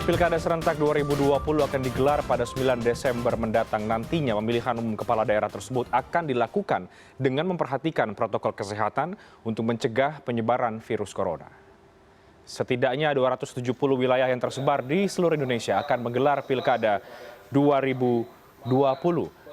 Pilkada serentak 2020 akan digelar pada 9 Desember mendatang. Nantinya pemilihan umum kepala daerah tersebut akan dilakukan dengan memperhatikan protokol kesehatan untuk mencegah penyebaran virus corona. Setidaknya 270 wilayah yang tersebar di seluruh Indonesia akan menggelar Pilkada 2020.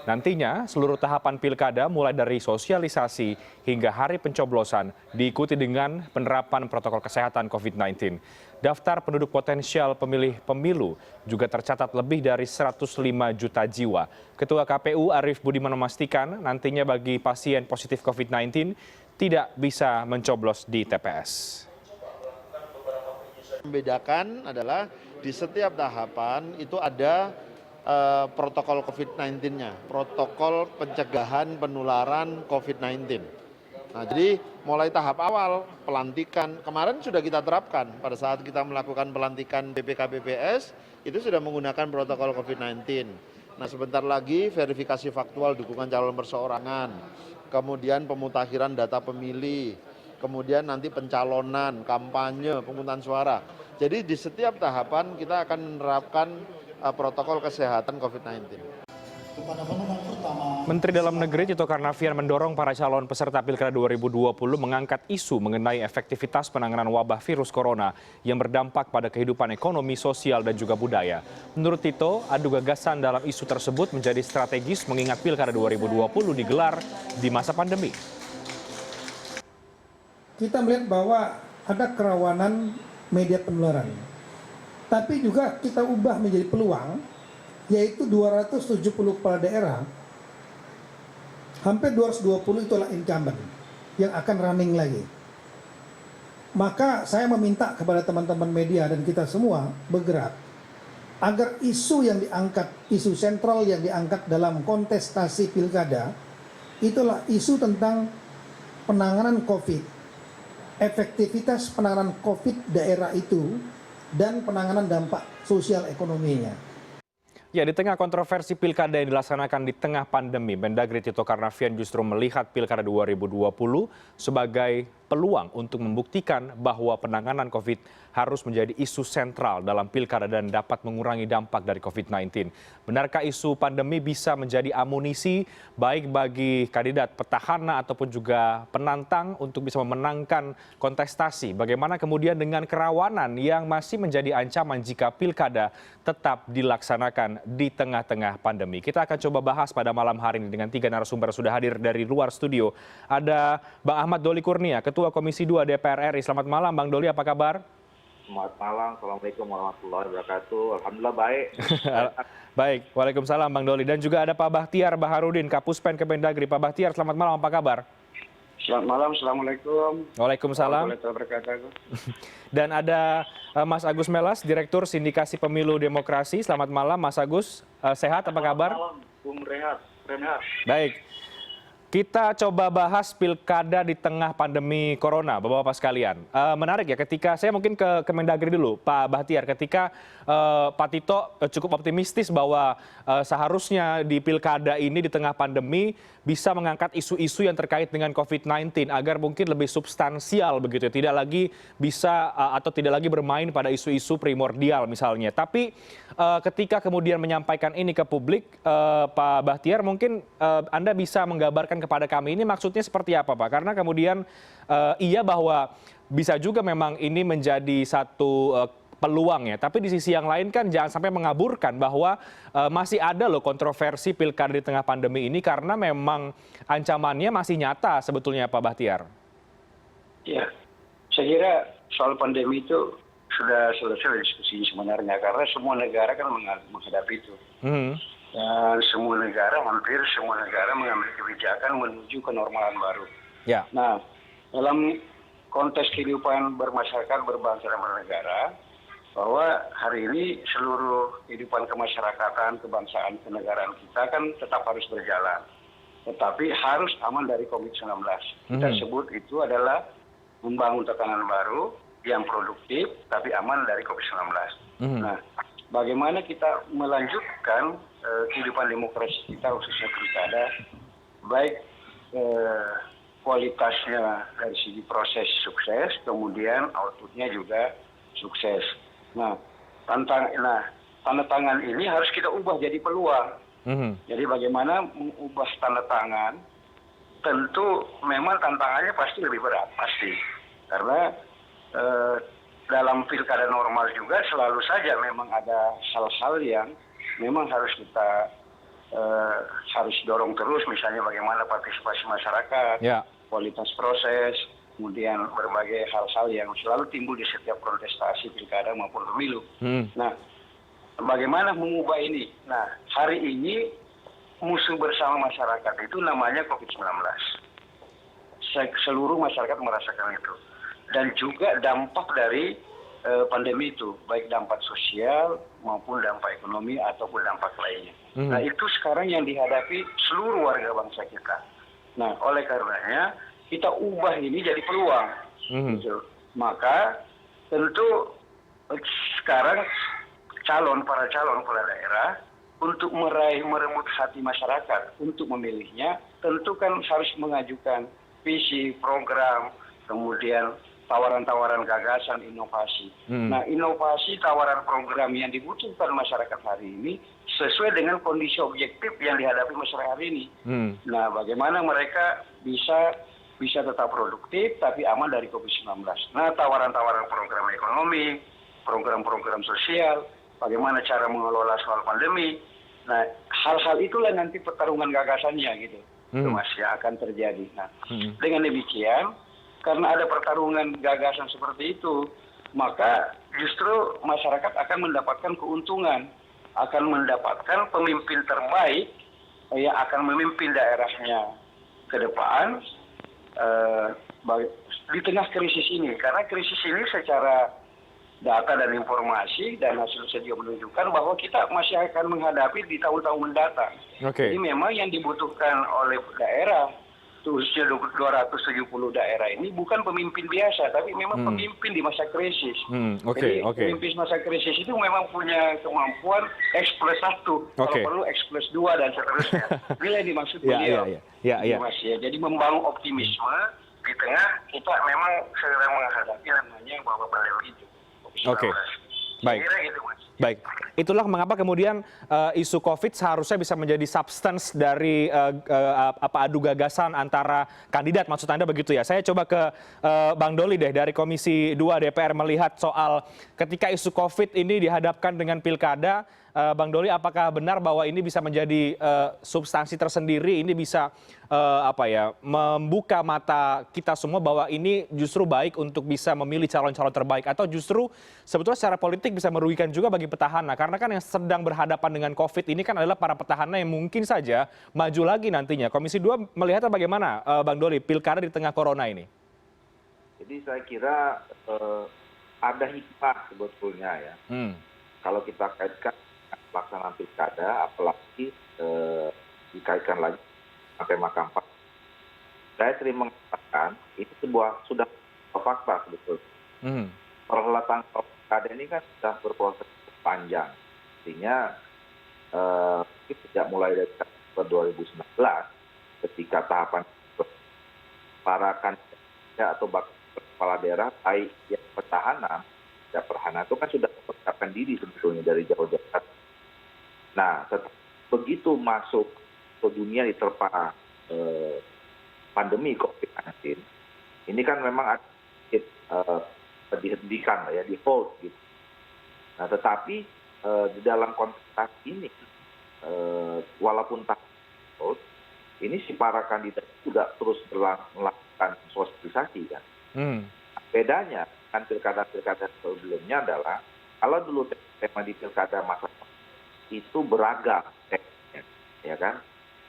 Nantinya seluruh tahapan pilkada mulai dari sosialisasi hingga hari pencoblosan diikuti dengan penerapan protokol kesehatan COVID-19. Daftar penduduk potensial pemilih pemilu juga tercatat lebih dari 105 juta jiwa. Ketua KPU Arief Budiman memastikan nantinya bagi pasien positif COVID-19 tidak bisa mencoblos di TPS. Membedakan adalah di setiap tahapan itu ada protokol COVID-19-nya, protokol pencegahan penularan COVID-19. Nah, jadi mulai tahap awal pelantikan, kemarin sudah kita terapkan pada saat kita melakukan pelantikan BPK-BPS, itu sudah menggunakan protokol COVID-19. Nah, sebentar lagi verifikasi faktual dukungan calon perseorangan, kemudian pemutakhiran data pemilih, kemudian nanti pencalonan, kampanye, pemungutan suara. Jadi di setiap tahapan kita akan menerapkan protokol kesehatan COVID-19. Menteri Dalam Negeri Tito Karnavian mendorong para calon peserta Pilkada 2020 mengangkat isu mengenai efektivitas penanganan wabah virus corona yang berdampak pada kehidupan ekonomi, sosial, dan juga budaya. Menurut Tito, adu gagasan dalam isu tersebut menjadi strategis mengingat Pilkada 2020 digelar di masa pandemi. Kita melihat bahwa ada kerawanan media penularan. Tapi juga kita ubah menjadi peluang, yaitu 270 kepala daerah, hampir 220 itulah incumbent yang akan running lagi. Maka saya meminta kepada teman-teman media dan kita semua bergerak agar isu yang diangkat, isu sentral yang diangkat dalam kontestasi pilkada, itulah isu tentang penanganan COVID, efektivitas penanganan COVID daerah itu, dan penanganan dampak sosial ekonominya. Ya, di tengah kontroversi pilkada yang dilaksanakan di tengah pandemi, Mendagri Tito Karnavian justru melihat Pilkada 2020 sebagai peluang untuk membuktikan bahwa penanganan COVID harus menjadi isu sentral dalam pilkada dan dapat mengurangi dampak dari COVID-19. Benarkah isu pandemi bisa menjadi amunisi baik bagi kandidat petahana ataupun juga penantang untuk bisa memenangkan kontestasi? Bagaimana kemudian dengan kerawanan yang masih menjadi ancaman jika pilkada tetap dilaksanakan di tengah-tengah pandemi? Kita akan coba bahas pada malam hari ini dengan 3 narasumber yang sudah hadir dari luar studio. Ada Bang Ahmad Doli Kurnia, Ketua Komisi 2 DPR RI. Selamat malam, Bang Doli, apa kabar? Selamat malam, Assalamualaikum warahmatullahi wabarakatuh. Alhamdulillah baik. Baik, Waalaikumsalam Bang Doli. Dan juga ada Pak Bahtiar Baharudin, Kapuspen Kemendagri. Pak Bahtiar, selamat malam, apa kabar? Selamat malam, Assalamualaikum. Waalaikumsalam. Dan ada Mas Agus Melas, Direktur Sindikasi Pemilu Demokrasi. Selamat malam, Mas Agus. Sehat, apa kabar? Selamat malam, Bung Renhat. Baik. Kita coba bahas pilkada di tengah pandemi corona, Bapak-Bapak sekalian. Menarik ya, ketika saya mungkin ke Kemendagri dulu, Pak Bahtiar, ketika Pak Tito cukup optimistis bahwa seharusnya di pilkada ini di tengah pandemi bisa mengangkat isu-isu yang terkait dengan COVID-19 agar mungkin lebih substansial begitu, tidak lagi bisa atau tidak lagi bermain pada isu-isu primordial misalnya. Tapi ketika kemudian menyampaikan ini ke publik, Pak Bahtiar, mungkin Anda bisa menggambarkan kepada kami ini maksudnya seperti apa, Pak? Karena kemudian iya bahwa bisa juga memang ini menjadi satu peluang ya, tapi di sisi yang lain kan jangan sampai mengaburkan bahwa masih ada loh kontroversi pilkada di tengah pandemi ini karena memang ancamannya masih nyata sebetulnya, Pak Bahtiar. Ya, saya kira soal pandemi itu sudah selesai diskusi sebenarnya karena semua negara kan menghadapi itu. Dan semua negara, hampir semua negara mengambil kebijakan menuju kenormalan baru. Ya. Nah, dalam konteks kehidupan bermasyarakat, berbangsa dan bernegara, bahwa hari ini seluruh kehidupan kemasyarakatan, kebangsaan, kenegaraan kita kan tetap harus berjalan. Tetapi harus aman dari COVID-19. Kita sebut itu adalah membangun tatanan baru yang produktif, tapi aman dari COVID-19. Nah, bagaimana kita melanjutkan kehidupan demokrasi kita khususnya pilkada, baik kualitasnya dari segi proses sukses, kemudian outputnya juga sukses. Nah, tanda tangan ini harus kita ubah jadi peluang. Jadi bagaimana mengubah tanda tangan, tentu memang tantangannya pasti lebih berat, pasti. Karena dalam pilkada normal juga selalu saja memang ada hal-hal yang memang harus kita harus dorong terus, misalnya bagaimana partisipasi masyarakat, kualitas proses, kemudian berbagai hal-hal yang selalu timbul di setiap kontestasi pilkada maupun pemilu. Nah, bagaimana mengubah ini? Nah, hari ini musuh bersama masyarakat itu namanya COVID-19. Seluruh masyarakat merasakan itu. Dan juga dampak dari pandemi itu, baik dampak sosial maupun dampak ekonomi ataupun dampak lainnya. Nah, itu sekarang yang dihadapi seluruh warga bangsa kita. Nah, oleh karenanya kita ubah ini jadi peluang. Gitu. Maka tentu sekarang para calon kepala daerah untuk merebut hati masyarakat untuk memilihnya, tentu kan harus mengajukan visi, program, kemudian tawaran-tawaran gagasan, inovasi. Nah, inovasi, tawaran program yang dibutuhkan masyarakat hari ini sesuai dengan kondisi objektif yang dihadapi masyarakat hari ini. Nah, bagaimana mereka bisa tetap produktif tapi aman dari COVID-19. Nah, tawaran-tawaran program ekonomi, program-program sosial, bagaimana cara mengelola soal pandemi. Nah, hal-hal itulah nanti pertarungan gagasannya gitu. Itu Mas yang akan terjadi. Nah, dengan demikian, karena ada pertarungan gagasan seperti itu, maka justru masyarakat akan mendapatkan keuntungan, akan mendapatkan pemimpin terbaik yang akan memimpin daerahnya ke depan di tengah krisis ini. Karena krisis ini secara data dan informasi dan hasil juga menunjukkan bahwa kita masih akan menghadapi di tahun-tahun mendatang. Jadi memang yang dibutuhkan oleh daerah, khususnya 270 daerah ini bukan pemimpin biasa, tapi memang pemimpin di masa krisis. Jadi pemimpin masa krisis itu memang punya kemampuan X+1, kalau perlu X+2 dan seterusnya. Inilah yang dimaksud beliau. Mas, ya. Jadi membangun optimisme di tengah kita memang sedang menghadapi namanya wabah pandemi itu. Baik. Gitu, Mas. Baik, itulah mengapa kemudian isu COVID seharusnya bisa menjadi substance dari adu gagasan antara kandidat, maksud Anda begitu ya. Saya coba ke Bang Doli deh, dari Komisi 2 DPR melihat soal ketika isu COVID ini dihadapkan dengan pilkada. Bang Doli, apakah benar bahwa ini bisa menjadi substansi tersendiri, ini bisa membuka mata kita semua bahwa ini justru baik untuk bisa memilih calon-calon terbaik, atau justru sebetulnya secara politik bisa merugikan juga bagi petahana, karena kan yang sedang berhadapan dengan COVID ini kan adalah para petahana yang mungkin saja maju lagi nantinya. Komisi 2 melihatnya bagaimana, Bang Doli, pilkada di tengah corona ini? Jadi saya kira ada hikmah sebetulnya ya. Kalau kita kaitkan pelaksanaan pilkada, apalagi dikaitkan lagi tema kampanye. Saya sering mengatakan itu sudah fakta sebetulnya. Perhelatan pilkada ini kan sudah berproses panjang. Artinya sejak mulai dari 2019 ketika tahapan para kandidat atau bakal kepala daerah baik yang petahana dan perhana itu kan sudah mempersiapkan diri sebetulnya dari jauh-jauh. Nah, begitu masuk ke dunia diterpa pandemi COVID-19, ini kan memang ada dihentikan ya, di hold gitu. Nah, tetapi di dalam konteks ini, walaupun tak hold, ini si para kandidat juga terus melakukan sosialisasi kan. Bedanya kan pilkada-pilkada sebelumnya adalah kalau dulu tema di pilkada masa itu beragam, ya kan?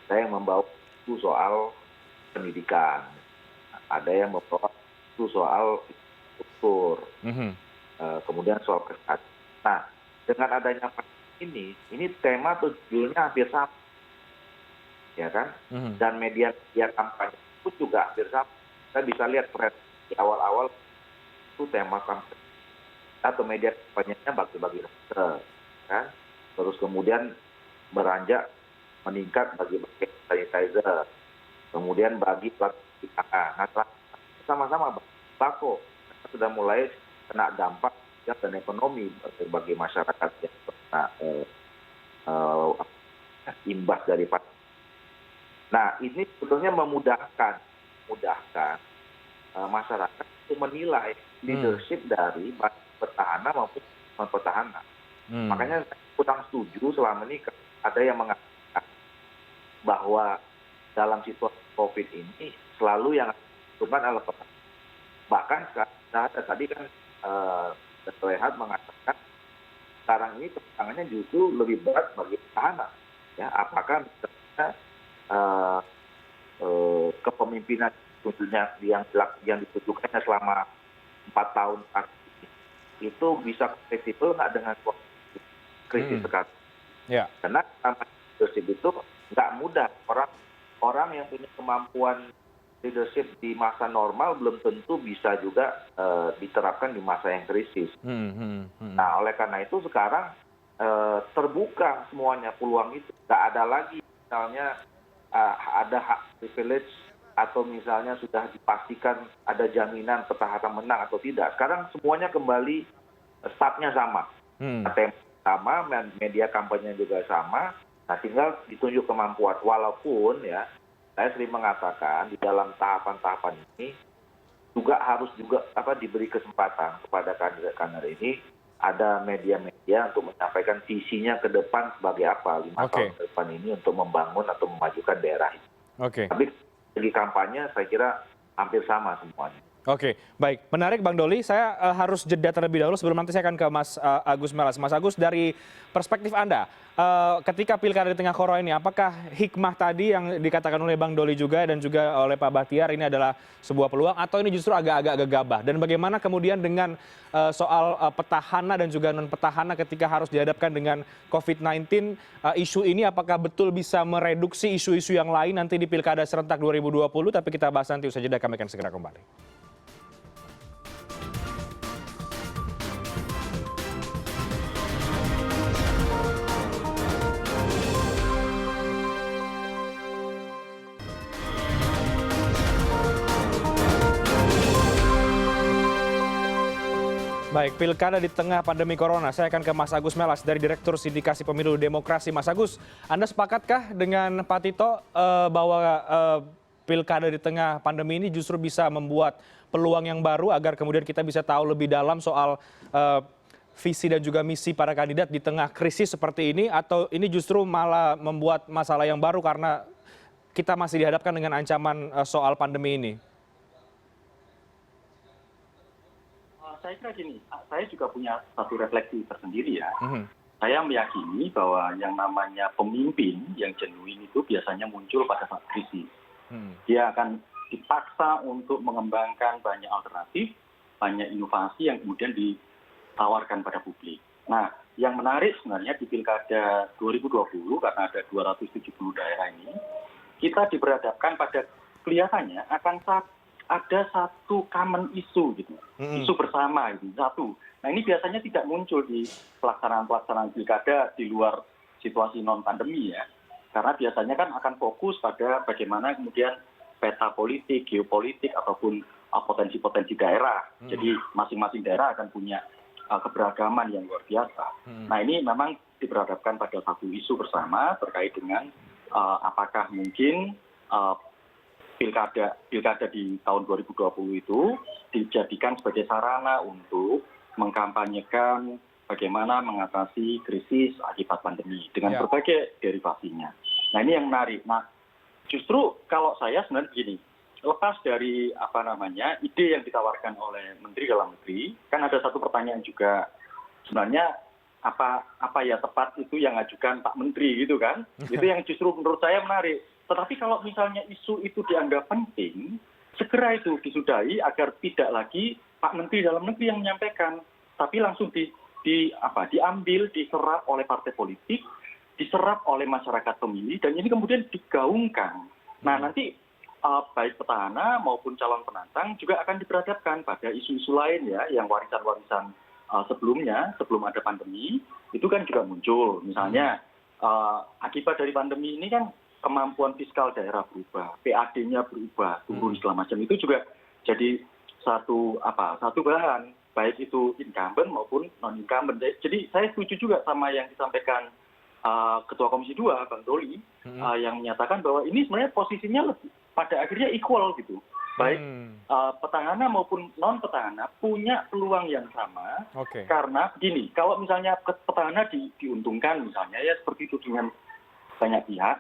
Ada yang membawa isu soal pendidikan, ada yang membawa isu soal struktur, kemudian soal kesehatan. Nah, dengan adanya ini tema atau judulnya hampir sama, ya kan? Dan media kampanye pun juga hampir sama. Kita bisa lihat tren di awal-awal itu tema kampanye atau media kampanyenya bagi-bagi kan? Terus kemudian beranjak meningkat bagi sanitizer, kemudian bagi plastik tangan. Nah, sama-sama bako sudah mulai kena dampak sosial dan ekonomi bagi masyarakat yang terkena imbas dari pandemi. Nah, ini sebetulnya memudahkan masyarakat untuk menilai leadership dari petahana maupun non petahana. Makanya saya kurang setuju selama ini ada yang mengatakan bahwa dalam situasi COVID ini selalu yang diuntungkan adalah petahana. Bahkan tadi kan Dr. Rehat mengatakan sekarang ini tantangannya justru lebih berat bagi petahana. Ya, apakah misalnya kepemimpinan tentunya yang ditunjukkannya selama 4 tahun itu bisa kompatibel nggak dengan krisis sekarang? Ya. Karena leadership itu nggak mudah. Orang yang punya kemampuan leadership di masa normal belum tentu bisa juga diterapkan di masa yang krisis. Nah, oleh karena itu sekarang terbuka semuanya peluang itu. Nggak ada lagi misalnya ada hak privilege atau misalnya sudah dipastikan ada jaminan petahana menang atau tidak. Sekarang semuanya kembali startnya sama. Tempo sama, media kampanye juga sama. Nah, tinggal ditunjuk kemampuan. Walaupun ya, saya sering mengatakan di dalam tahapan-tahapan ini harus diberi kesempatan kepada kandidat-kandidat ini ada media-media untuk menyampaikan visinya ke depan sebagai apa 5 tahun ke depan ini untuk membangun atau memajukan daerah ini. Tapi segi kampanye saya kira hampir sama semuanya. Oke, baik. Menarik Bang Doli, saya harus jeda terlebih dahulu sebelum nanti saya akan ke Mas Agus Melas. Mas Agus, dari perspektif Anda, ketika pilkada di tengah corona ini, apakah hikmah tadi yang dikatakan oleh Bang Doli juga dan juga oleh Pak Bahtiar ini adalah sebuah peluang atau ini justru agak-agak gegabah? Dan bagaimana kemudian dengan soal petahana dan juga non-petahana ketika harus dihadapkan dengan COVID-19, isu ini apakah betul bisa mereduksi isu-isu yang lain nanti di pilkada serentak 2020? Tapi kita bahas nanti usai jeda, kami akan segera kembali. Baik, pilkada di tengah pandemi corona. Saya akan ke Mas Agus Melas dari Direktur Sindikasi Pemilu Demokrasi. Mas Agus, Anda sepakatkah dengan Pak Tito bahwa pilkada di tengah pandemi ini justru bisa membuat peluang yang baru agar kemudian kita bisa tahu lebih dalam soal visi dan juga misi para kandidat di tengah krisis seperti ini, atau ini justru malah membuat masalah yang baru karena kita masih dihadapkan dengan ancaman soal pandemi ini? Saya kira gini, saya juga punya satu refleksi tersendiri ya. Saya meyakini bahwa yang namanya pemimpin yang genuine itu biasanya muncul pada saat krisis. Dia akan dipaksa untuk mengembangkan banyak alternatif, banyak inovasi yang kemudian ditawarkan pada publik. Nah, yang menarik sebenarnya di Pilkada 2020, karena ada 270 daerah ini, kita diperhadapkan pada kelihatannya akan ada satu common issue gitu, isu bersama itu satu. Nah, ini biasanya tidak muncul di pelaksanaan pilkada di luar situasi non pandemi ya, karena biasanya kan akan fokus pada bagaimana kemudian peta politik, geopolitik ataupun potensi-potensi daerah. Jadi masing-masing daerah akan punya keberagaman yang luar biasa. Nah, ini memang diperhadapkan pada satu isu bersama terkait dengan apakah mungkin pilkada di tahun 2020 itu dijadikan sebagai sarana untuk mengkampanyekan bagaimana mengatasi krisis akibat pandemi dengan berbagai derivasinya. Nah, ini yang menarik. Nah, justru kalau saya sebenarnya begini, lepas dari ide yang ditawarkan oleh Menteri Dalam Negeri, kan ada satu pertanyaan juga sebenarnya apa ya tepat itu yang ajukan Pak Menteri gitu kan? Itu yang justru menurut saya menarik. Tetapi kalau misalnya isu itu dianggap penting, segera itu disudahi agar tidak lagi Pak Menteri Dalam Negeri yang menyampaikan, tapi langsung diambil, diserap oleh partai politik, diserap oleh masyarakat pemilih, dan ini kemudian digaungkan. Nah, nanti baik petahana maupun calon penantang juga akan diperhadapkan pada isu-isu lain ya, yang warisan-warisan sebelumnya, sebelum ada pandemi, itu kan juga muncul. Misalnya, akibat dari pandemi ini kan kemampuan fiskal daerah berubah, PAD-nya berubah, turun segala macam, itu juga jadi satu bahan baik itu incumbent maupun non-incumbent. Jadi saya setuju juga sama yang disampaikan Ketua Komisi 2, Bang Doli, yang menyatakan bahwa ini sebenarnya posisinya pada akhirnya equal gitu. Baik petahana maupun non-petahana punya peluang yang sama. Karena begini, kalau misalnya petahana diuntungkan misalnya ya seperti itu dengan banyak pihak,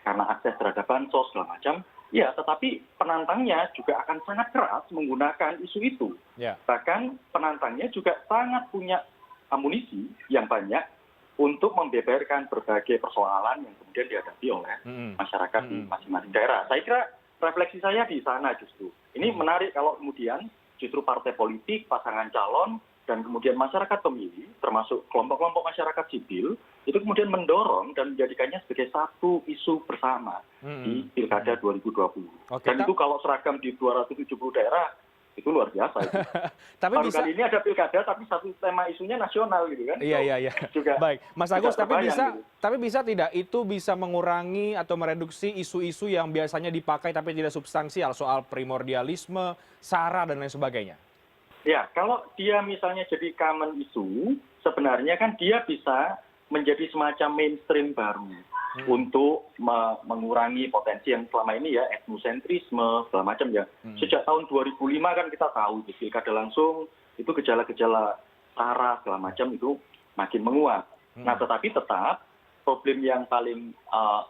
karena akses terhadap bansos segala macam, ya tetapi penantangnya juga akan sangat keras menggunakan isu itu. Bahkan penantangnya juga sangat punya amunisi yang banyak untuk membeberkan berbagai persoalan yang kemudian dihadapi oleh masyarakat di masing-masing daerah. Saya kira refleksi saya di sana justru. Ini menarik kalau kemudian justru partai politik, pasangan calon, dan kemudian masyarakat pemilih, termasuk kelompok-kelompok masyarakat sipil, itu kemudian mendorong dan menjadikannya sebagai satu isu bersama di Pilkada 2020. Dan itu kalau seragam di 270 daerah, itu luar biasa. Tapi baru kali ini ada pilkada tapi satu tema isunya nasional gitu kan. Iya. Juga, baik, Mas Agus, gitu. tapi bisa tidak itu bisa mengurangi atau mereduksi isu-isu yang biasanya dipakai tapi tidak substansial soal primordialisme, SARA dan lain sebagainya? Ya, kalau dia misalnya jadi common isu, sebenarnya kan dia bisa menjadi semacam mainstream baru untuk mengurangi potensi yang selama ini ya etnosentrisme segala macam ya. Sejak tahun 2005 kan kita tahu di pilkada langsung itu gejala-gejala SARA segala macam itu makin menguat. Nah, tetapi tetap problem yang paling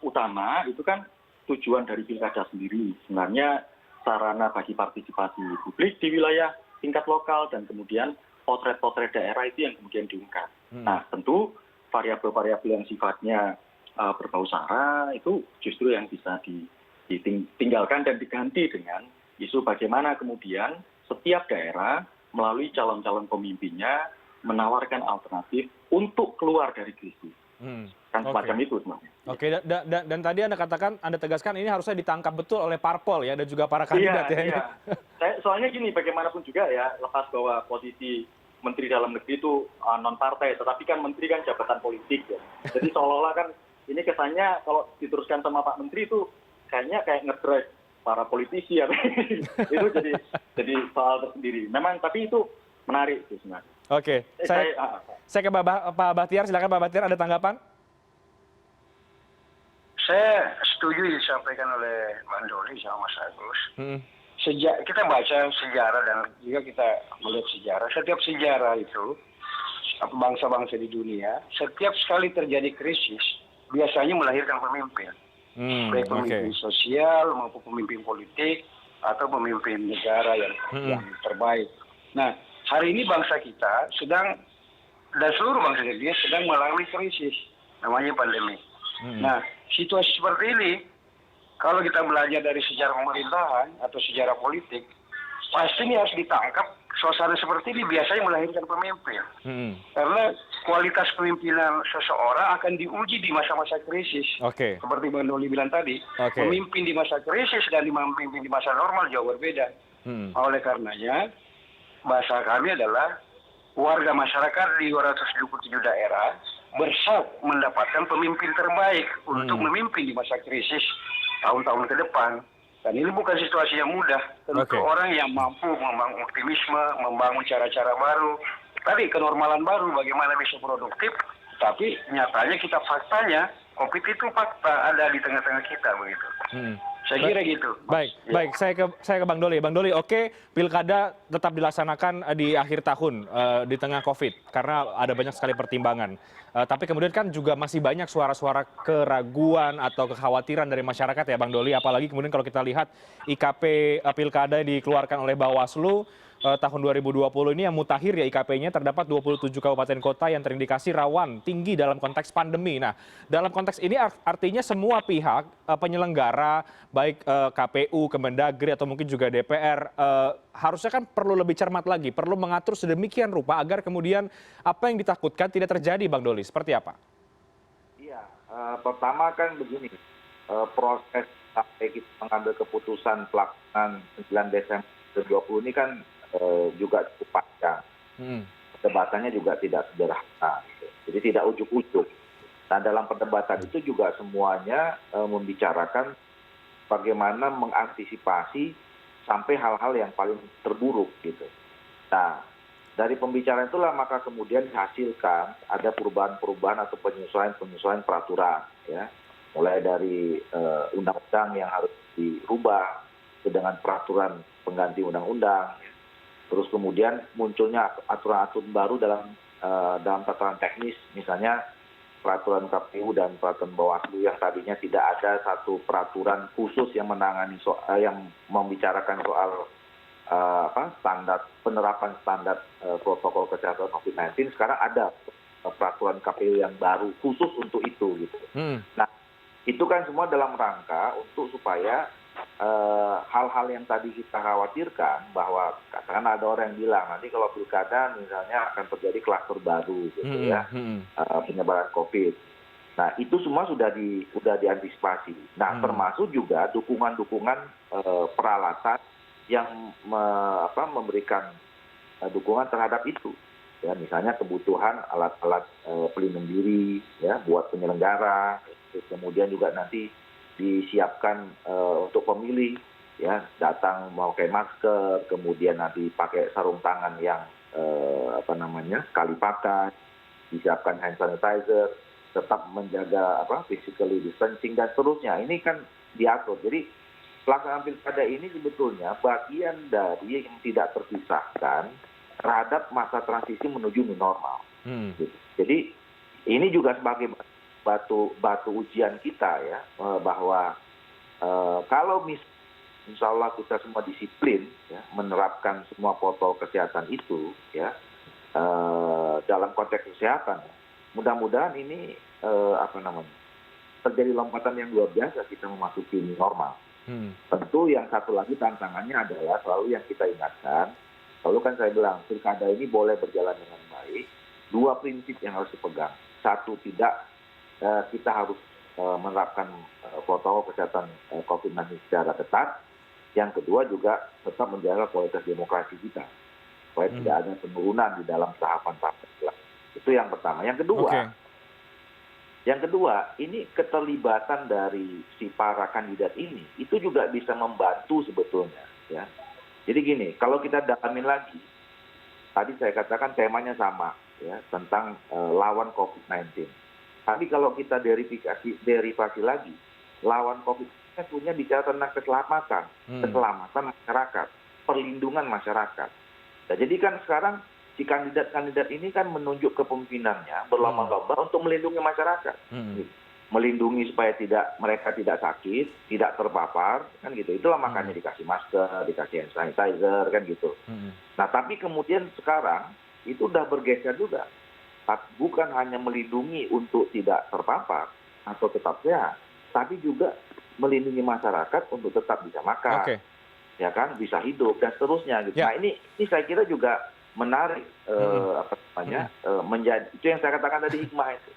utama itu kan tujuan dari pilkada sendiri. Sebenarnya sarana bagi partisipasi publik di wilayah tingkat lokal dan kemudian potret-potret daerah itu yang kemudian diungkap. Nah, tentu variabel-variabel yang sifatnya berbau SARA itu justru yang bisa ditinggalkan dan diganti dengan isu bagaimana kemudian setiap daerah melalui calon-calon pemimpinnya menawarkan alternatif untuk keluar dari krisis. Kan semacam itu sebenarnya. Oke, dan tadi Anda tegaskan ini harusnya ditangkap betul oleh parpol ya dan juga para kandidat ya. Iya. Soalnya gini, bagaimanapun juga ya, lepas bahwa posisi Menteri Dalam Negeri itu non-partai, tetapi kan Menteri kan jabatan politik ya. Jadi seolah-olah kan ini kesannya kalau diteruskan sama Pak Menteri itu kayaknya kayak ngedrive para politisi ya. Itu jadi soal tersendiri. Memang tapi itu menarik itu sebenarnya. Oke, saya ke Pak Bahtiar, silakan Pak Bahtiar, ada tanggapan? Saya setuju disampaikan oleh Bang Doli sama Mas Agus. Sejak kita baca sejarah dan juga kita melihat sejarah, setiap sejarah itu bangsa-bangsa di dunia, setiap sekali terjadi krisis biasanya melahirkan pemimpin, baik pemimpin sosial maupun pemimpin politik atau pemimpin negara yang terbaik. Nah, hari ini bangsa kita sedang dan seluruh bangsa dunia sedang mengalami krisis, namanya pandemi. Nah, situasi seperti ini, kalau kita belajar dari sejarah pemerintahan atau sejarah politik, pasti ini harus ditangkap. Suasana seperti ini biasanya melahirkan pemimpin. Karena kualitas pemimpinan seseorang akan diuji di masa-masa krisis. Seperti Bang Doli bilang tadi, memimpin di masa krisis dan memimpin di masa normal jauh berbeda. Oleh karenanya, bahasa kami adalah warga masyarakat di 277 daerah berhak mendapatkan pemimpin terbaik untuk memimpin di masa krisis tahun-tahun ke depan. Dan ini bukan situasi yang mudah. Tentu orang yang mampu membangun optimisme, membangun cara-cara baru, tadi kenormalan baru, bagaimana bisa produktif, tapi nyatanya faktanya, COVID itu fakta ada di tengah-tengah kita begitu. Saya kira gitu. Baik. Saya ke Bang Doli. Bang Doli, oke, pilkada tetap dilaksanakan di akhir tahun di tengah COVID karena ada banyak sekali pertimbangan. Tapi kemudian kan juga masih banyak suara-suara keraguan atau kekhawatiran dari masyarakat ya Bang Doli. Apalagi kemudian kalau kita lihat IKP pilkada yang dikeluarkan oleh Bawaslu tahun 2020 ini yang mutakhir ya IKP-nya terdapat 27 kabupaten kota yang terindikasi rawan tinggi dalam konteks pandemi. Nah, dalam konteks ini artinya semua pihak penyelenggara baik KPU, Kemendagri atau mungkin juga DPR harusnya kan perlu lebih cermat lagi, perlu mengatur sedemikian rupa agar kemudian apa yang ditakutkan tidak terjadi, Bang Doli. Seperti apa? Iya, pertama kan begini, proses sampai kita mengambil keputusan pelaksanaan 9 Desember 2020 ini kan juga cukup panjang. Perdebatannya juga tidak sederhana, jadi tidak ujuk-ujuk. Nah, dalam perdebatan itu juga semuanya membicarakan bagaimana mengantisipasi sampai hal-hal yang paling terburuk gitu. Nah, dari pembicaraan itulah maka kemudian dihasilkan ada perubahan-perubahan atau penyesuaian peraturan, ya. Mulai dari undang-undang yang harus dirubah dengan peraturan pengganti undang-undang, terus kemudian munculnya aturan-aturan baru dalam tataran teknis, misalnya peraturan KPU dan peraturan Bawaslu yang tadinya tidak ada satu peraturan khusus yang menangani yang membicarakan soal penerapan standar protokol kesehatan COVID-19, sekarang ada peraturan KPU yang baru khusus untuk itu gitu. Nah, itu kan semua dalam rangka untuk supaya hal-hal yang tadi kita khawatirkan, bahwa katakan ada orang yang bilang nanti kalau pilkada misalnya akan terjadi klaster baru gitu ya, penyebaran COVID. Nah, itu semua sudah diantisipasi. Nah, termasuk juga dukungan-dukungan peralatan yang memberikan dukungan terhadap itu, ya, misalnya kebutuhan alat-alat pelindung diri, ya, buat penyelenggara, kemudian juga nanti disiapkan untuk pemilih, ya, datang memakai masker, kemudian nanti pakai sarung tangan yang sekali pakai, disiapkan hand sanitizer, tetap menjaga physically distancing dan seterusnya. Ini kan diatur. Jadi pelaksanaan pilkada ini sebetulnya bagian dari yang tidak terpisahkan terhadap masa transisi menuju new normal. Jadi ini juga sebagai batu ujian kita, ya, bahwa kalau insya Allah kita semua disiplin, ya, menerapkan semua protokol kesehatan itu, ya, dalam konteks kesehatan, mudah-mudahan ini terjadi lompatan yang luar biasa kita memasuki new normal. Tentu yang satu lagi tantangannya adalah selalu yang kita ingatkan, selalu kan saya bilang pilkada ini boleh berjalan dengan baik. Dua prinsip yang harus dipegang. Satu, kita harus menerapkan protokol kesehatan COVID-19 secara ketat. Yang kedua juga tetap menjaga kualitas demokrasi kita, supaya tidak ada penurunan di dalam tahapan-tahapan. Itu yang pertama. Yang kedua, ini keterlibatan dari si para kandidat ini, itu juga bisa membantu sebetulnya, ya. Jadi gini, kalau kita dalamin lagi, tadi saya katakan temanya sama, ya, tentang lawan COVID-19. Tapi kalau kita derivasi lagi, lawan COVID-19 punya bicara tentang keselamatan masyarakat, perlindungan masyarakat. Nah, jadi kan sekarang si kandidat-kandidat ini kan menunjuk kepemimpinannya berlomba-lomba untuk melindungi masyarakat, melindungi supaya mereka tidak sakit, tidak terpapar, kan gitu. Itulah makanya dikasih masker, dikasih hand sanitizer, kan gitu. Nah, tapi kemudian sekarang itu udah bergeser juga, bukan hanya melindungi untuk tidak terpapar atau tetap sehat, tapi juga melindungi masyarakat untuk tetap bisa makan, ya kan, bisa hidup dan seterusnya gitu. Nah, ini saya kira juga menarik menjadi itu yang saya katakan tadi, hikmah itu.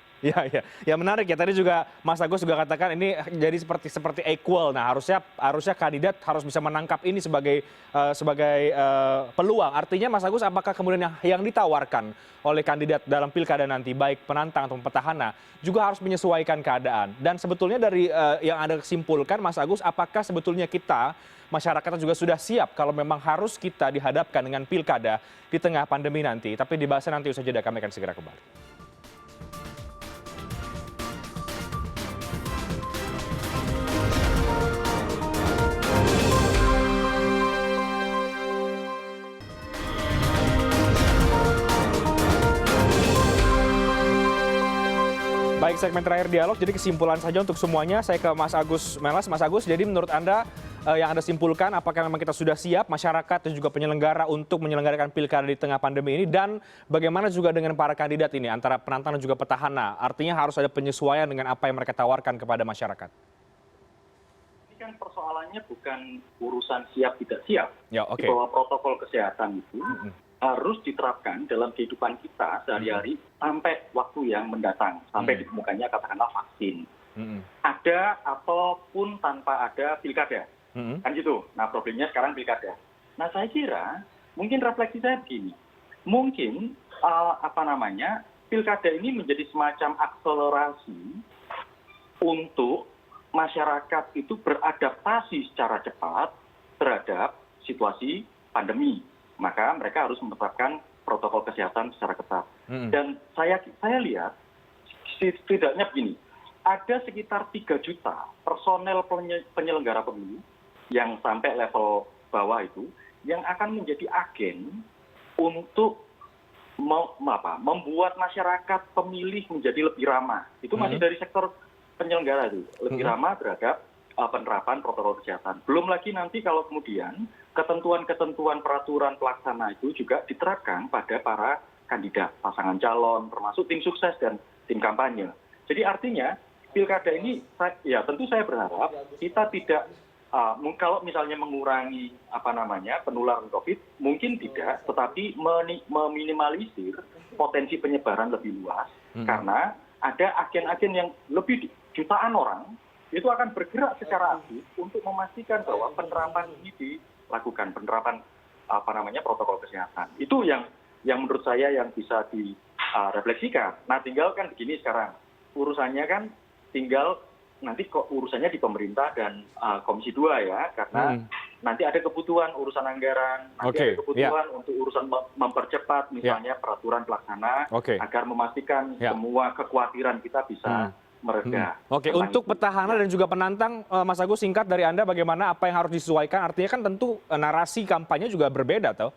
Ya menarik ya. Tadi juga Mas Agus juga katakan ini jadi seperti equal. Nah, harusnya kandidat harus bisa menangkap ini sebagai peluang. Artinya Mas Agus, apakah kemudian yang ditawarkan oleh kandidat dalam pilkada nanti, baik penantang atau petahana, juga harus menyesuaikan keadaan? Dan sebetulnya dari yang Anda simpulkan, Mas Agus, apakah sebetulnya kita masyarakat juga sudah siap kalau memang harus kita dihadapkan dengan pilkada di tengah pandemi nanti? Tapi dibahasnya nanti usai jeda, kami akan segera kembali. Baik, segmen terakhir dialog, jadi kesimpulan saja untuk semuanya. Saya ke Mas Agus Melas. Mas Agus, jadi menurut Anda yang Anda simpulkan, apakah memang kita sudah siap, masyarakat dan juga penyelenggara, untuk menyelenggarakan pilkada di tengah pandemi ini? Dan bagaimana juga dengan para kandidat ini, antara penantang dan juga petahana? Artinya harus ada penyesuaian dengan apa yang mereka tawarkan kepada masyarakat. Ini kan persoalannya bukan urusan siap tidak siap. Di bawah protokol kesehatan itu harus diterapkan dalam kehidupan kita sehari-hari sampai waktu yang mendatang, sampai ditemukannya katakanlah vaksin. Ada ataupun tanpa ada pilkada, kan gitu. Nah, problemnya sekarang pilkada. Nah, saya kira mungkin refleksi saya begini, mungkin pilkada ini menjadi semacam akselerasi untuk masyarakat itu beradaptasi secara cepat terhadap situasi pandemi. Maka mereka harus menetapkan protokol kesehatan secara ketat. Dan saya lihat setidaknya begini, ada sekitar 3 juta personel penyelenggara pemilu yang sampai level bawah itu yang akan menjadi agen untuk membuat masyarakat pemilih menjadi lebih ramah. Itu masih dari sektor penyelenggara itu, lebih ramah terhadap penerapan protokol kesehatan. Belum lagi nanti kalau kemudian ketentuan-ketentuan peraturan pelaksana itu juga diterapkan pada para kandidat, pasangan calon, termasuk tim sukses dan tim kampanye. Jadi artinya pilkada ini, ya tentu saya berharap kita tidak, kalau misalnya mengurangi penularan COVID, mungkin tidak, tetapi meminimalisir potensi penyebaran lebih luas, karena ada agen-agen yang lebih jutaan orang itu akan bergerak secara aktif untuk memastikan bahwa penerapan ini dilakukan, penerapan protokol kesehatan. Itu yang menurut saya yang bisa direfleksikan. Nah, tinggal kan begini sekarang, urusannya kan tinggal nanti kok urusannya di pemerintah dan Komisi 2 ya, karena nanti ada kebutuhan urusan anggaran, nanti ada kebutuhan untuk urusan mempercepat misalnya peraturan pelaksana agar memastikan semua kekhawatiran kita bisa mereda. Oke, untuk petahana dan juga penantang, Mas Agus, singkat dari Anda bagaimana apa yang harus disesuaikan? Artinya kan tentu narasi kampanye juga berbeda, toh?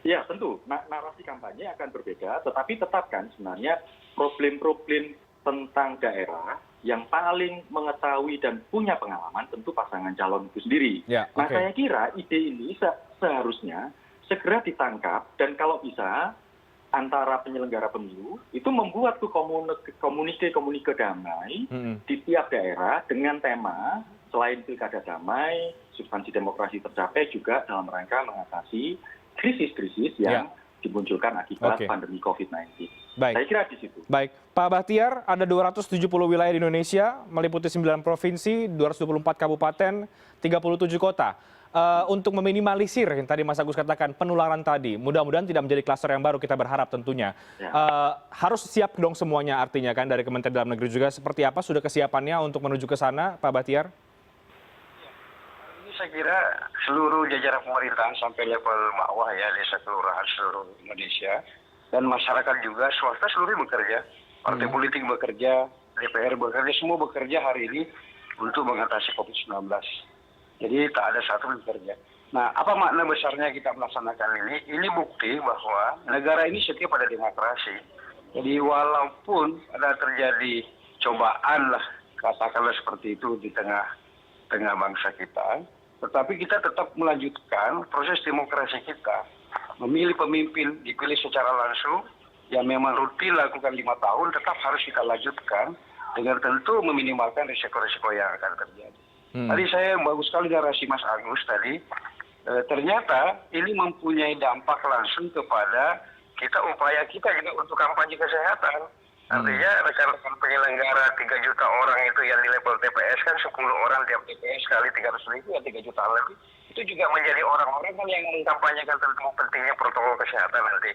Ya, tentu. Narasi kampanye akan berbeda, tetapi tetap kan sebenarnya problem-problem tentang daerah yang paling mengetahui dan punya pengalaman tentu pasangan calon itu sendiri. Nah, saya kira ide ini seharusnya segera ditangkap dan kalau bisa antara penyelenggara pemilu itu membuat tuh komunike damai di tiap daerah dengan tema selain pilkada damai, substansi demokrasi tercapai juga dalam rangka mengatasi krisis-krisis yang dimunculkan akibat pandemi COVID-19. Saya kira di situ. Baik, Pak Bahtiar, ada 270 wilayah di Indonesia, meliputi 9 provinsi, 224 kabupaten, 37 kota. Untuk meminimalisir yang tadi Mas Agus katakan, penularan tadi, mudah-mudahan tidak menjadi klaster yang baru, kita berharap tentunya. Harus siap dong semuanya artinya kan dari Kementerian Dalam Negeri juga. Seperti apa sudah kesiapannya untuk menuju ke sana, Pak Bahtiar? Saya kira seluruh jajaran pemerintahan sampai level bawah ya, desa kelurahan seluruh Indonesia, dan masyarakat juga, swasta seluruh bekerja, partai politik bekerja, DPR bekerja, semua bekerja hari ini untuk mengatasi COVID-19. Jadi tak ada satu bekerja. Nah, apa makna besarnya kita melaksanakan ini? Ini bukti bahwa negara ini setiap pada demokrasi. Jadi walaupun ada terjadi cobaan lah, katakanlah seperti itu di tengah bangsa kita, tetapi kita tetap melanjutkan proses demokrasi kita. Memilih pemimpin dipilih secara langsung, yang memang rutin lakukan 5 tahun, tetap harus kita lanjutkan dengan tentu meminimalkan risiko-risiko yang akan terjadi. Tadi saya bagus sekali narasi Mas Agus tadi, ternyata ini mempunyai dampak langsung kepada kita, upaya kita juga untuk kampanye kesehatan. Artinya rekan-rekan penyelenggara 3 juta orang itu yang di level TPS kan 10 orang tiap TPS kali 300.000 ya 3 juta lebih. Itu juga menjadi orang-orang kan yang mengkampanyekan tentang pentingnya protokol kesehatan nanti.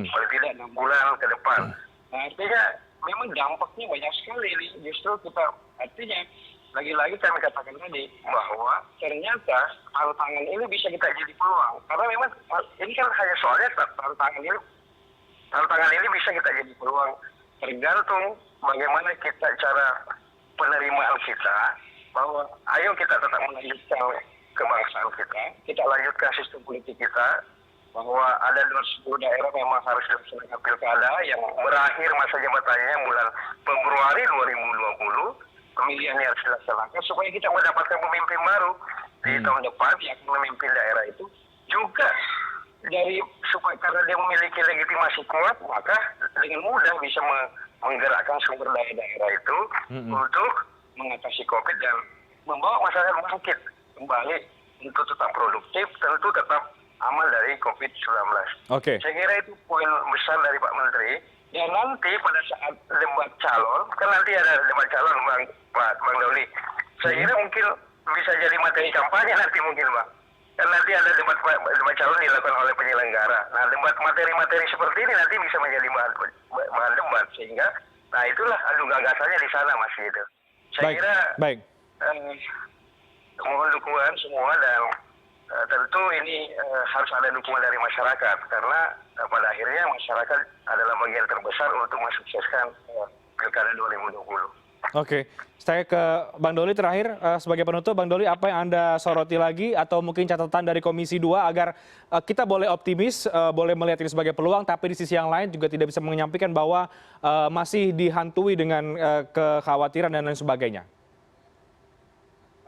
Paling tidak 6 bulan ke depan. Nah, artinya memang dampaknya banyak sekali ini. Justru kita artinya lagi-lagi kami katakan tadi bahwa ternyata tantangan ini bisa kita jadi peluang. Karena memang ini kan hanya soalnya tantangan ini bisa kita jadi peluang. Tergantung bagaimana kita cara penerimaan kita, bahwa ayo kita tetap melanjutkan kebangsaan kita lanjutkan sistem politik kita, bahwa ada 210 daerah memang harus dilaksanakan pilkada yang berakhir masa jabatannya bulan Februari 2020, pemilihannya harus dilaksanakan supaya kita mendapatkan pemimpin baru di tahun depan yang memimpin daerah itu juga supaya karena dia memiliki legitimasi kuat, maka dengan mudah bisa menggerakkan sumber daya daerah itu untuk mengatasi COVID dan membawa masyarakat bangkit kembali untuk tetap produktif, tentu tetap aman dari COVID-19. Saya kira itu poin besar dari Pak Menteri. Dan nanti pada saat debat calon, kan nanti ada debat calon Bang Doli. Saya kira mungkin bisa jadi materi kampanye nanti mungkin Bang. Dan nanti ada debat calon dilakukan oleh penyelenggara. Nah, materi-materi seperti ini nanti bisa menjadi bahan debat sehingga, nah itulah adu gagasannya di sana Mas gitu. Saya kira mohon dukungan semua dan tentu ini harus ada dukungan dari masyarakat karena pada akhirnya masyarakat adalah bagian terbesar untuk mensukseskan Pilkada 2020. Oke, saya ke Bang Doli terakhir sebagai penutup. Bang Doli, apa yang Anda soroti lagi atau mungkin catatan dari Komisi 2 agar kita boleh optimis, boleh melihat ini sebagai peluang, tapi di sisi yang lain juga tidak bisa menyampaikan bahwa masih dihantui dengan kekhawatiran dan lain sebagainya.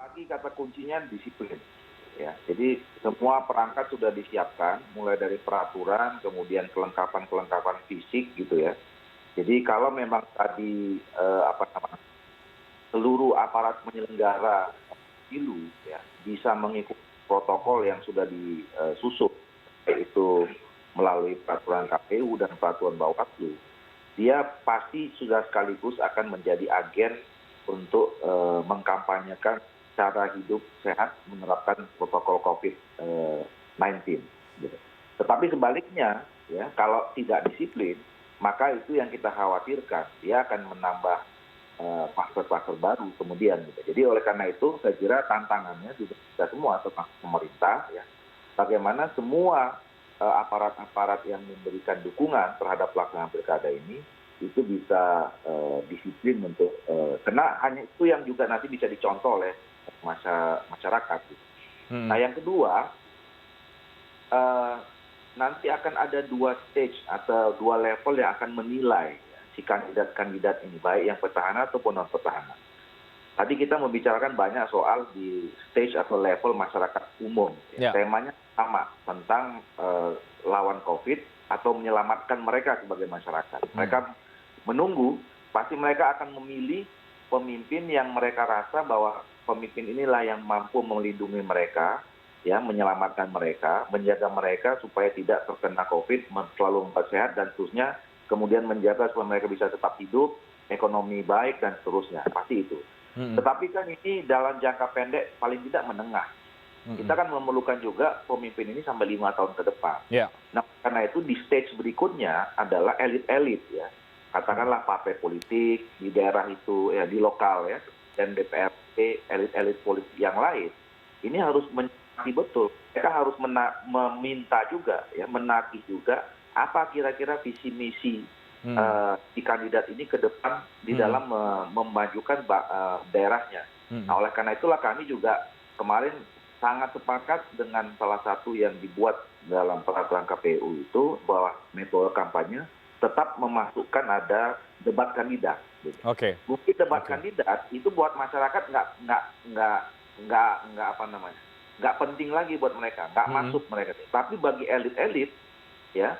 Lagi kata kuncinya disiplin. Ya, jadi semua perangkat sudah disiapkan, mulai dari peraturan, kemudian kelengkapan fisik gitu ya. Jadi kalau memang tadi seluruh aparat penyelenggara pemilu ya bisa mengikuti protokol yang sudah disusun, yaitu melalui peraturan KPU dan peraturan Bawaslu, dia pasti sudah sekaligus akan menjadi agen untuk mengkampanyekan cara hidup sehat menerapkan protokol COVID-19. Gitu. Tetapi sebaliknya, ya kalau tidak disiplin, maka itu yang kita khawatirkan, dia akan menambah kluster-kluster baru kemudian. Gitu. Jadi oleh karena itu, saya kira tantangannya juga kita semua, termasuk pemerintah, ya, bagaimana semua aparat-aparat yang memberikan dukungan terhadap pelaksanaan pilkada ini itu bisa disiplin untuk karena hanya itu yang juga nanti bisa dicontoh oleh masyarakat. Gitu. Nah yang kedua, nanti akan ada 2 stage atau 2 level yang akan menilai ya, si kandidat-kandidat ini, baik yang petahana ataupun non-petahana. Tadi kita membicarakan banyak soal di stage atau level masyarakat umum. Ya. Temanya sama, tentang lawan COVID atau menyelamatkan mereka sebagai masyarakat. Mereka menunggu, pasti mereka akan memilih pemimpin yang mereka rasa bahwa pemimpin inilah yang mampu melindungi mereka, ya, menyelamatkan mereka, menjaga mereka supaya tidak terkena COVID, selalu membuat sehat dan seterusnya, kemudian menjaga supaya mereka bisa tetap hidup, ekonomi baik dan seterusnya. Pasti itu. Tetapi kan ini dalam jangka pendek paling tidak menengah. Kita kan memerlukan juga pemimpin ini sampai 5 tahun ke depan. Yeah. Nah, karena itu di stage berikutnya adalah elit-elit ya. Katakanlah partai politik di daerah itu ya, di lokal ya, dan DPRD, elit-elit politik yang lain. Ini harus mengerti betul. Mereka harus meminta juga ya, menagih juga apa kira-kira visi misi si kandidat ini ke depan di dalam memajukan daerahnya. Nah, oleh karena itulah kami juga kemarin sangat sepakat dengan salah satu yang dibuat dalam peraturan KPU itu bahwa metode kampanye tetap memasukkan ada debat kandidat. Gitu. Oke. Mungkin debat kandidat itu buat masyarakat nggak penting lagi buat mereka, nggak masuk mereka. Tapi bagi elit-elit, ya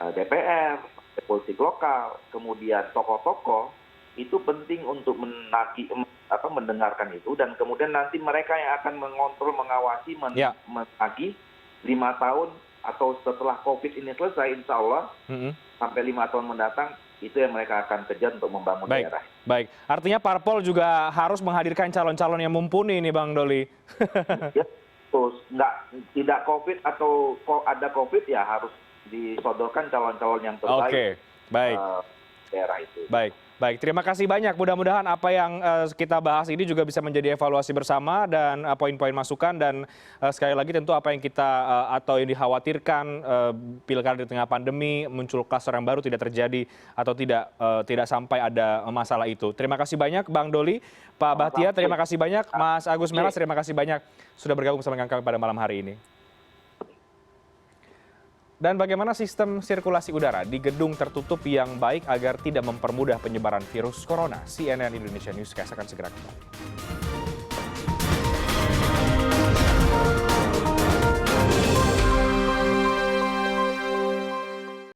DPR, politik lokal, kemudian tokoh-tokoh itu penting untuk mendengarkan itu dan kemudian nanti mereka yang akan mengontrol, mengawasi, menagih 5 tahun atau setelah COVID ini selesai, insya Allah sampai 5 tahun mendatang itu yang mereka akan kejar untuk membangun daerah. Baik, artinya parpol juga harus menghadirkan calon-calon yang mumpuni ini, Bang Doli. Ya, terus tidak COVID atau ada COVID ya harus disodorkan calon-calon yang terbaik. Oke, baik. Daerah itu. Baik. Terima kasih banyak. Mudah-mudahan apa yang kita bahas ini juga bisa menjadi evaluasi bersama dan poin-poin masukan dan sekali lagi tentu apa yang kita atau yang dikhawatirkan pilkada di tengah pandemi muncul kluster yang baru tidak terjadi atau tidak sampai ada masalah itu. Terima kasih banyak Bang Doli, Pak Bahtiar, terima kasih banyak, Mas Agus Melas, terima kasih banyak sudah bergabung bersama kami pada malam hari ini. Dan bagaimana sistem sirkulasi udara di gedung tertutup yang baik agar tidak mempermudah penyebaran virus corona? CNN Indonesia Newscast akan segera kembali.